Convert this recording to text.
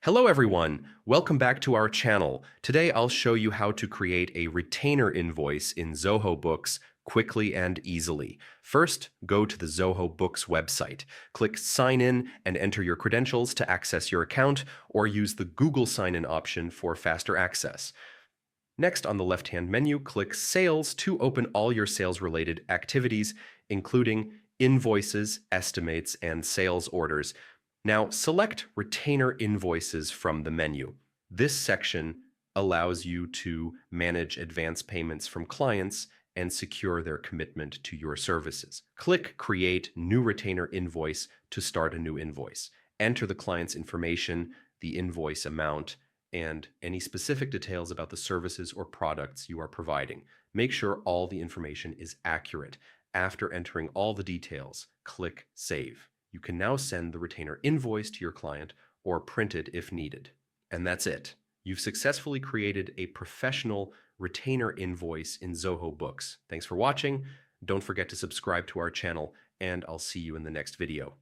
Hello everyone, welcome back to our channel. Today I'll show you how to create a retainer invoice in Zoho Books quickly and easily. First, go to the Zoho Books website. Click Sign In and enter your credentials to access your account, or use the Google Sign-In option for faster access. Next, on the left-hand menu, click Sales to open all your sales-related activities, including invoices, estimates, and sales orders. Now, select Retainer Invoices from the menu. This section allows you to manage advance payments from clients and secure their commitment to your services. Click Create New Retainer Invoice to start a new invoice. Enter the client's information, the invoice amount, and any specific details about the services or products you are providing. Make sure all the information is accurate. After entering all the details, click Save. You can now send the retainer invoice to your client or print it if needed. And that's it. You've successfully created a professional retainer invoice in Zoho Books. Thanks for watching. Don't forget to subscribe to our channel, and I'll see you in the next video.